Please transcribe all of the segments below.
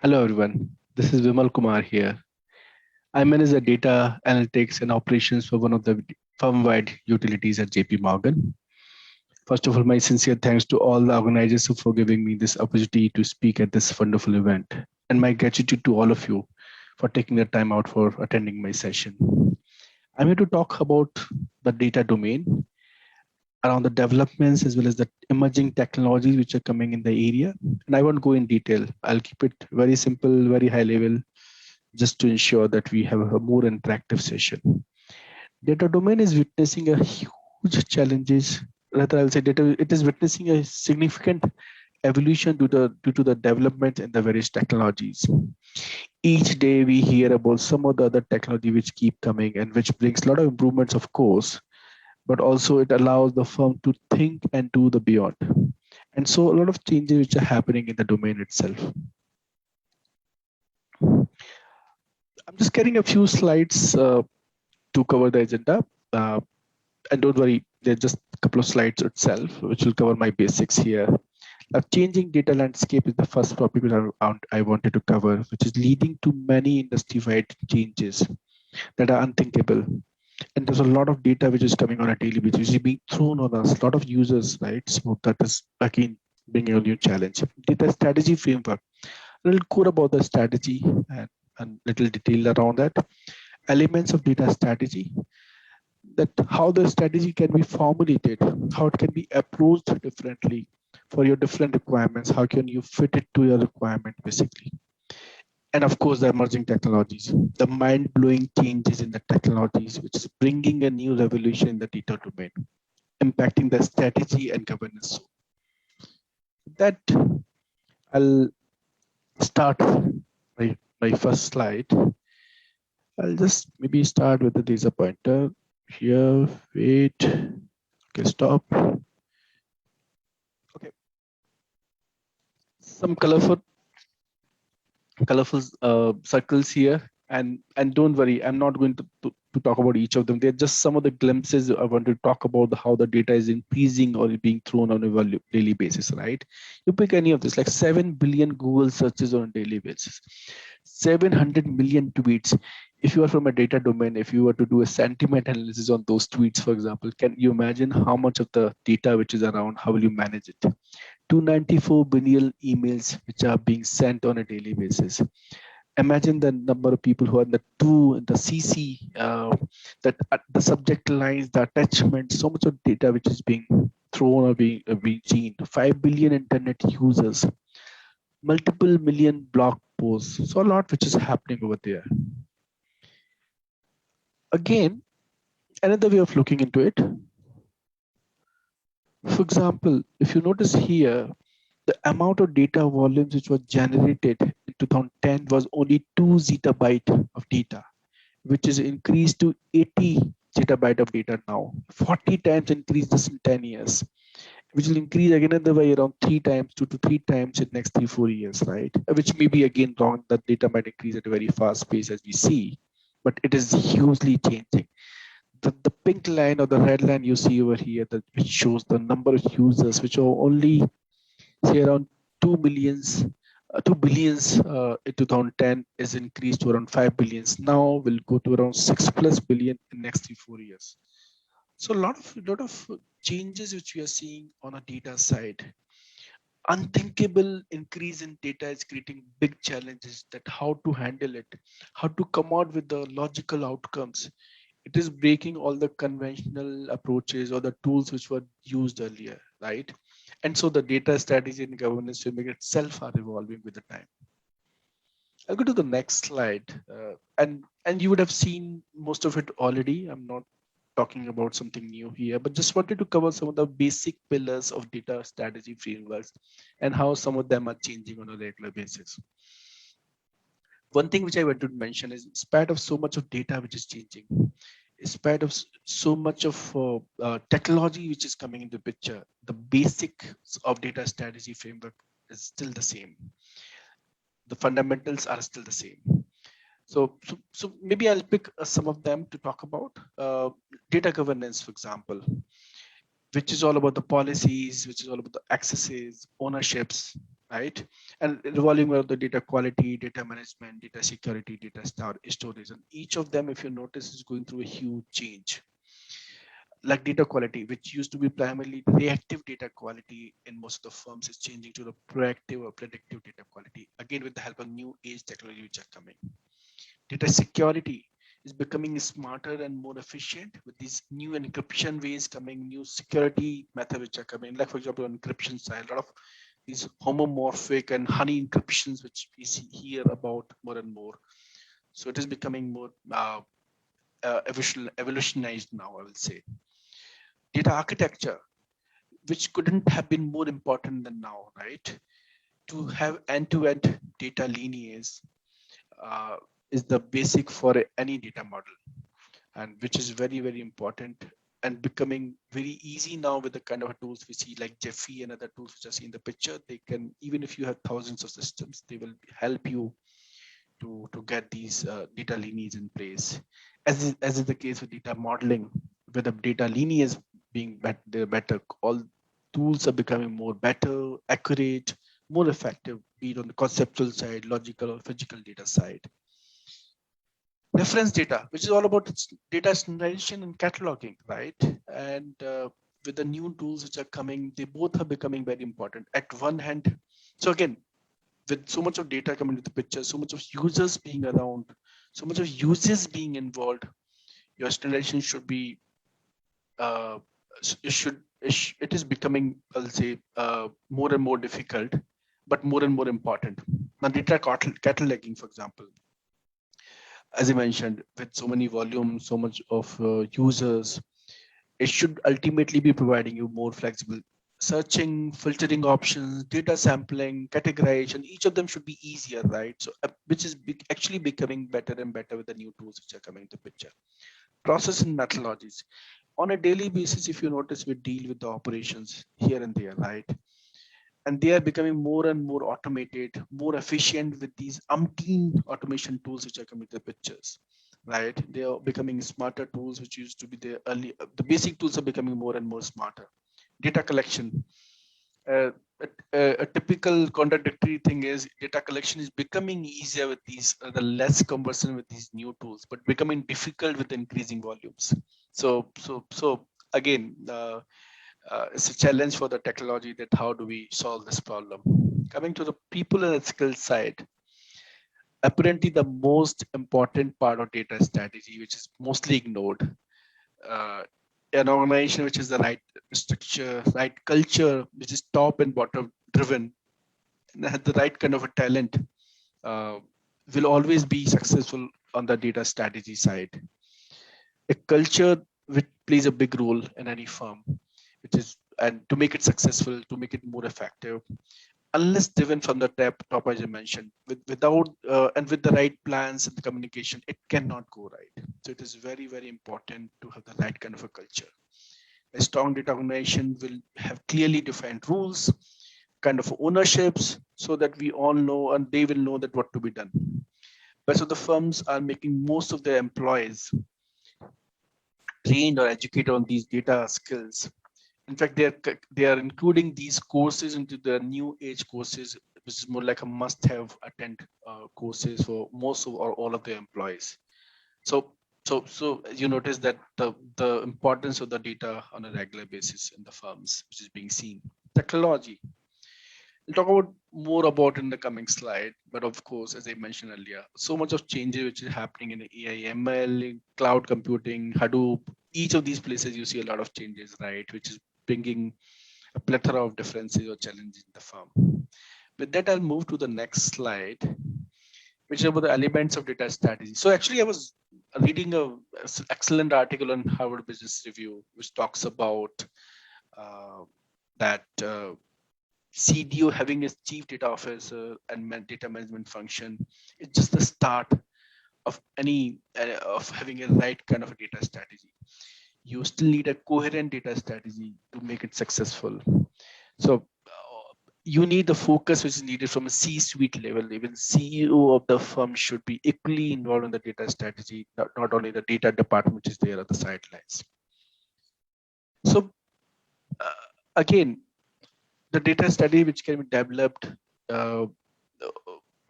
Hello everyone, this is Vimal Kumar here. I manage the data analytics and operations for one of the firm-wide utilities at J.P.Morgan. First of all, my sincere thanks to all the organizers for giving me this opportunity to speak at this wonderful event, and my gratitude to all of you for taking the time out for attending my session. I'm here to talk about the data domain, around the developments as well as the emerging technologies which are coming in the area. And I won't go in detail. I'll keep it very simple, very high level, just to ensure that we have a more interactive session. Data domain is witnessing a huge challenges. Rather, I'll say data, it is witnessing a significant evolution due to the development in the various technologies. Each day we hear about some of the other technology which keep coming and which brings a lot of improvements, of course, but also it allows the firm to think and do the beyond. And so a lot of changes which are happening in the domain itself. I'm just getting a few slides to cover the agenda. And don't worry, there's just a couple of slides itself, which will cover my basics here. Changing data landscape is the first topic which I wanted to cover, which is leading to many industry-wide changes that are unthinkable. And there's a lot of data which is coming on a daily basis, which is being thrown on us, a lot of users, right? So that is again bringing a new challenge. Data strategy framework, a little core about the strategy and little detail around that. Elements of data strategy, that how the strategy can be formulated, how it can be approached differently for your different requirements, how can you fit it to your requirement basically. And of course, the emerging technologies, the mind-blowing changes in the technologies, which is bringing a new revolution in the data domain, impacting the strategy and governance. That I'll start my first slide. I'll just maybe start with the data pointer here. Wait. Okay, stop. Okay. Some colorful circles here, and don't worry, I'm not going to talk about each of them. They're just some of the glimpses I want to talk about, how the data is increasing or being thrown on a daily basis, right? You pick any of this, like 7 billion Google searches on a daily basis, 700 million tweets. If you are from a data domain, if you were to do a sentiment analysis on those tweets, for example, can you imagine how much of the data which is around, how will you manage it? 294 billion emails which are being sent on a daily basis. Imagine the number of people who are in the CC, that the subject lines, the attachments, so much of data which is being thrown or being seen. 5 billion internet users, multiple million blog posts. So a lot which is happening over there. Again, another way of looking into it. For example, if you notice here, the amount of data volumes which was generated in 2010 was only 2 zettabyte of data, which is increased to 80 zettabyte of data now. 40 times increase just in 10 years, which will increase again another way around 3 times, 2 to 3 times in next 3-4 years, right? Which may be again wrong, that data might increase at a very fast pace as we see, but it is hugely changing. The pink line or the red line you see over here, that which shows the number of users, which are only say around 2 billions, 2 billions in 2010 is increased to around 5 billions. Now will go to around 6+ billion in next 3-4 years. So a lot of changes which we are seeing on a data side. Unthinkable increase in data is creating big challenges, that how to handle it, how to come out with the logical outcomes. It is breaking all the conventional approaches or the tools which were used earlier, right? And so the data strategy and governance framework itself are evolving with the time. I'll go to the next slide, and you would have seen most of it already. I'm not talking about something new here, but just wanted to cover some of the basic pillars of data strategy frameworks and how some of them are changing on a regular basis. One thing which I want to mention is, in spite of so much of data which is changing, in spite of so much of technology which is coming into the picture, the basics of data strategy framework is still the same. The fundamentals are still the same. So maybe I'll pick some of them to talk about. Data governance, for example, which is all about the policies, which is all about the accesses, ownerships, right? And revolving around the data quality, data management, data security, data storage, and each of them, if you notice, is going through a huge change. Like data quality, which used to be primarily reactive data quality in most of the firms, is changing to the proactive or predictive data quality, again with the help of new age technology which are coming. Data security is becoming smarter and more efficient with these new encryption ways coming, new security methods which are coming. Like for example, on encryption side, a lot of these homomorphic and honey encryptions which we see hear about more and more. So it is becoming more evolutionized now, I will say. Data architecture, which couldn't have been more important than now, right? To have end-to-end data lineage uh, is the basic for any data model, and which is very, very important and becoming very easy now with the kind of tools we see like Jeffy and other tools which are seen in the picture. They can, even if you have thousands of systems, they will help you to get these data lineage in place. As is the case with data modeling, where the data lineage being better, all tools are becoming more better, accurate, more effective, be it on the conceptual side, logical or physical data side. Reference data, which is all about its data standardization and cataloging, right? And with the new tools which are coming, they both are becoming very important. At one hand, so again, with so much of data coming into the picture, so much of users being around, so much of users being involved, your standardization should be, uh, it is becoming, I'll say, more and more difficult, but more and more important. Now, data cataloging, for example, as I mentioned, with so many volumes, so much of users, it should ultimately be providing you more flexible searching, filtering options, data sampling, categorization. Each of them should be easier, right? So, which is actually becoming better and better with the new tools which are coming into picture. Process and methodologies. On a daily basis, if you notice, we deal with the operations here and there, right? And they are becoming more and more automated, more efficient with these umpteen automation tools which are coming to the pictures, right? They are becoming smarter tools which used to be there early. The basic tools are becoming more and more smarter. Data collection. Uh, a typical contradictory thing is data collection is becoming easier with these, the less cumbersome with these new tools, but becoming difficult with increasing volumes. So again, it's a challenge for the technology that how do we solve this problem. Coming to the people and the skill side, apparently the most important part of data strategy, which is mostly ignored, uh, an organization which is the right structure, right culture, which is top and bottom driven, and has the right kind of a talent, uh, will always be successful on the data strategy side. A culture which plays a big role in any firm, which is, and to make it successful, to make it more effective, unless driven from the top as I mentioned, without and with the right plans and the communication, it cannot go right. So it is very, very important to have the right kind of a culture. A strong data organization will have clearly defined rules, kind of ownerships, so that we all know and they will know that what to be done. But so the firms are making most of their employees trained or educated on these data skills. In fact, they are including these courses into the new age courses, which is more like a must-have attend courses for most of or all of the employees. So you notice that the importance of the data on a regular basis in the firms, which is being seen. Technology. We'll talk about more about in the coming slide, but of course, as I mentioned earlier, so much of changes which is happening in AI, ML, cloud computing, Hadoop. Each of these places you see a lot of changes, right? Which is bringing a plethora of differences or challenges in the firm. With that, I'll move to the next slide, which is about the elements of data strategy. So actually, I was reading a excellent article on Harvard Business Review, which talks about that CDO having a chief data officer and data management function is just the start of any of having a right kind of a data strategy. You still need a coherent data strategy to make it successful. So you need the focus which is needed from a C-suite level. Even CEO of the firm should be equally involved in the data strategy, not only the data department which is there at the sidelines. So again, the data strategy which can be developed uh,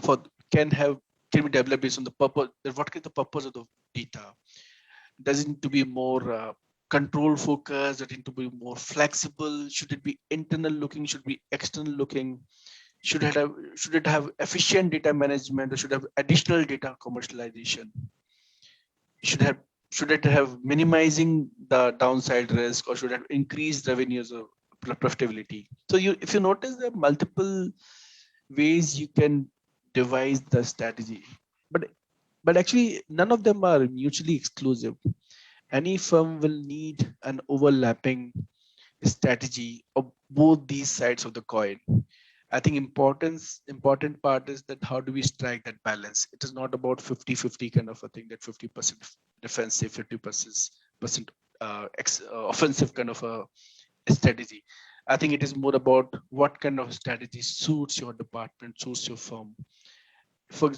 for can be developed based on the purpose. What is the purpose of the data? Does it need to be more control focused? Does it need to be more flexible? Should it be internal looking? Should it be external looking? Should it have efficient data management, or should it have additional data commercialization? Should have should it have minimizing the downside risk, or should it have increased revenues or profitability? So if you notice, there are multiple ways you can devise the strategy, but actually none of them are mutually exclusive. Any firm will need an overlapping strategy of both these sides of the coin. I think important part is that how do we strike that balance? It is not about 50-50 kind of a thing, that 50% defensive, 50% offensive kind of a strategy. I think it is more about what kind of strategy suits your department, suits your firm. For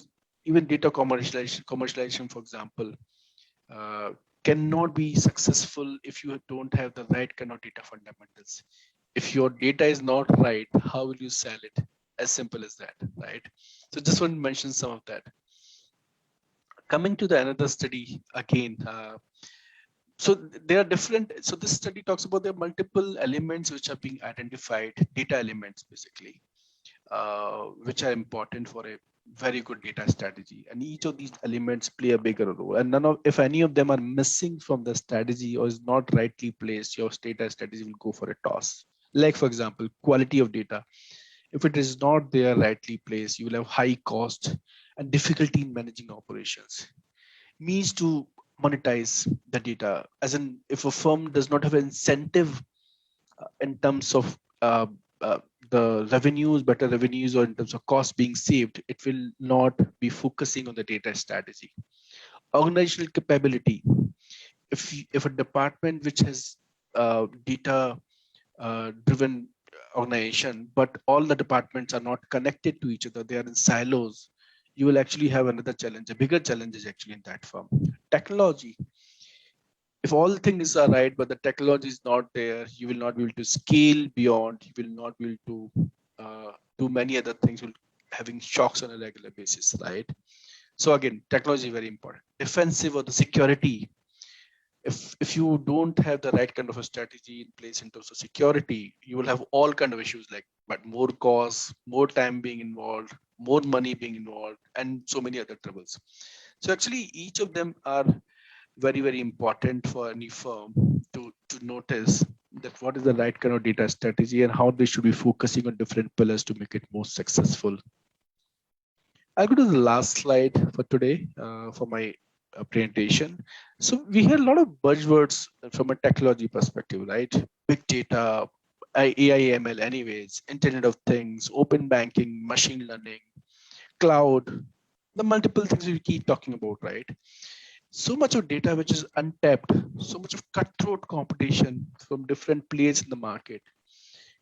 even data commercialization, for example, uh, cannot be successful if you don't have the right kind of data fundamentals. If your data is not right, how will you sell it? As simple as that, right? So just want to mention some of that. Coming to the another study again, so there are different. So this study talks about there are multiple elements which are being identified, data elements basically, which are important for a very good data strategy, and each of these elements play a bigger role, and if any of them are missing from the strategy or is not rightly placed, your data strategy will go for a toss. Like for example, quality of data. If it is not there rightly placed, you will have high cost and difficulty in managing operations. Means to monetize the data, as in if a firm does not have an incentive in terms of uh, the revenues, better revenues, or in terms of cost being saved, it will not be focusing on the data strategy. Organizational capability. If a department which has data driven organization, but all the departments are not connected to each other, they are in silos, you will actually have another challenge. A bigger challenge is actually in that firm. Technology. If all things are right, but the technology is not there, you will not be able to scale beyond. You will not be able to do many other things. Will having shocks on a regular basis, right? So again, technology is very important. Defensive or the security. If you don't have the right kind of a strategy in place in terms of security, you will have all kind of issues, like but more costs, more time being involved, more money being involved, and so many other troubles. So actually, each of them are very important for any firm to notice that what is the right kind of data strategy and how they should be focusing on different pillars to make it more successful. I'll go to the last slide for today for my presentation. So we hear a lot of buzzwords from a technology perspective, right? Big data, AI, ML, anyways, Internet of Things, open banking, machine learning, cloud, the multiple things we keep talking about, right? So much of data which is untapped, so much of cutthroat competition from different players in the market,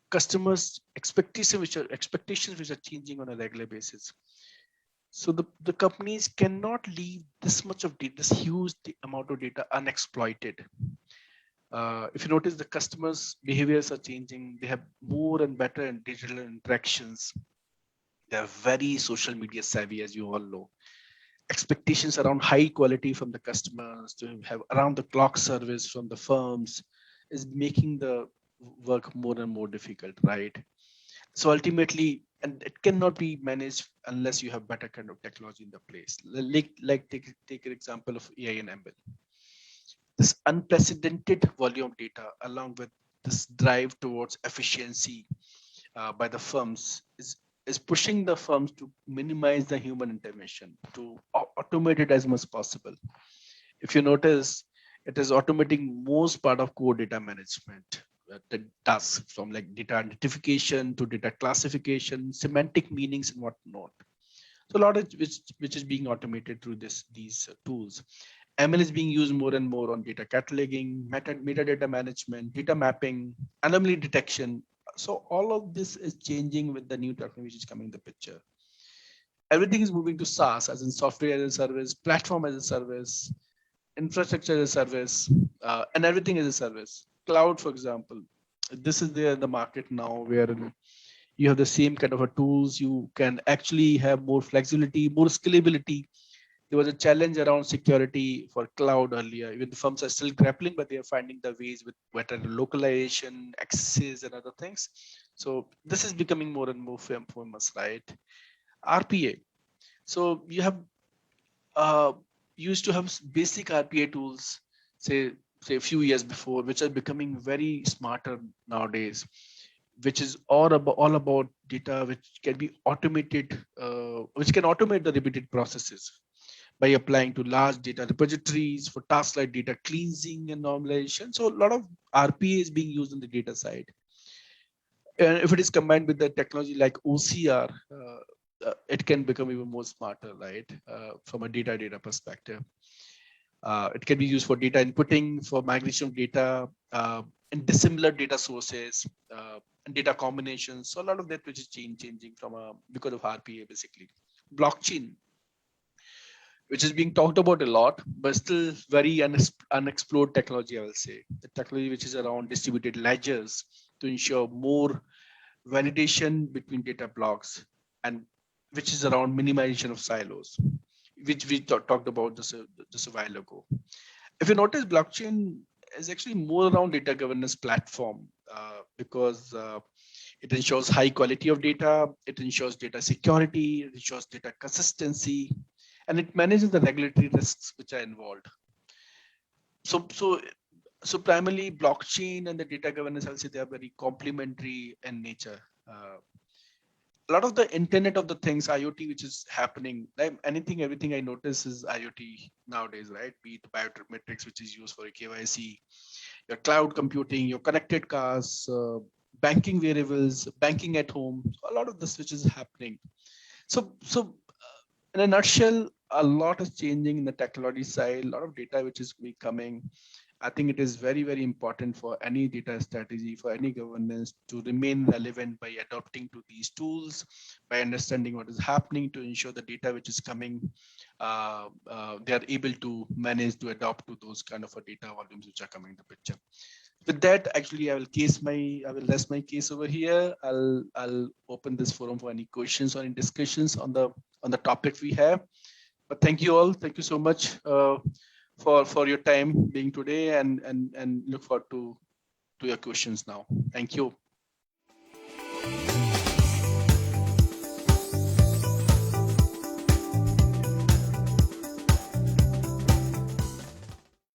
customers expectations which are changing on a regular basis. So the companies cannot leave this much of data, this huge amount of data unexploited. If you notice, the customers behaviors are changing. They have more and better digital interactions. They are very social media savvy, as you all know. Expectations around high quality from the customers, to have around the clock service from the firms, is making the work more and more difficult, right? So ultimately, and it cannot be managed unless you have better kind of technology in the place. Like take an example of AI and ML. This unprecedented volume of data, along with this drive towards efficiency by the firms, is pushing the firms to minimize the human intervention, to automate it as much as possible. If you notice, it is automating most part of core data management, the tasks from like data identification to data classification, semantic meanings and whatnot. So a lot of which is being automated through these tools. ML is being used more and more on data cataloging, metadata management, data mapping, anomaly detection. So all of this is changing with the new technologies coming in the picture. Everything is moving to SaaS, as in software as a service, platform as a service, infrastructure as a service, and everything as a service. Cloud, for example, this is there in the market now, where You have the same kind of a tools. You can actually have more flexibility, more scalability. There was a challenge around security for cloud earlier. Even the firms are still grappling, but they are finding the ways with better localization, access, and other things. So this is becoming more and more famous, right? RPA. So you have uh, used to have basic RPA tools, say a few years before, which are becoming very smarter nowadays, which is all about data which can be automated, which can automate the repeated processes by applying to large data repositories for tasks like data cleansing and normalization. So a lot of RPA is being used on the data side. And if it is combined with the technology like OCR, it can become even more smarter, right? From a data perspective. It can be used for data inputting, for migration of data, and dissimilar data sources, and data combinations. So a lot of that which is changing from because of RPA basically. Blockchain, which is being talked about a lot, but still very unexplored technology, I will say. The technology which is around distributed ledgers to ensure more validation between data blocks, and which is around minimization of silos, which we talked about just a while ago. If you notice, blockchain is actually more around data governance platform, because it ensures high quality of data, it ensures data security, it ensures data consistency, and it manages the regulatory risks which are involved. So primarily blockchain and the data governance, I'll say they are very complementary in nature. A lot of the internet of the things, IoT, which is happening, like anything, everything I notice is IoT nowadays, right? Be it biometrics, which is used for KYC, your cloud computing, your connected cars, banking variables, banking at home. A lot of this which is happening. So in a nutshell, a lot is changing in the technology side, a lot of data which is becoming. I think it is very, very important for any data strategy, for any governance to remain relevant by adopting to these tools, by understanding what is happening to ensure the data which is coming, they are able to manage to adopt to those kind of a data volumes which are coming in the picture. With that, actually, I will rest my case over here. I'll open this forum for any questions or any discussions on the topic we have. But thank you all. Thank you so much for your time being today, and look forward to your questions now. Thank you.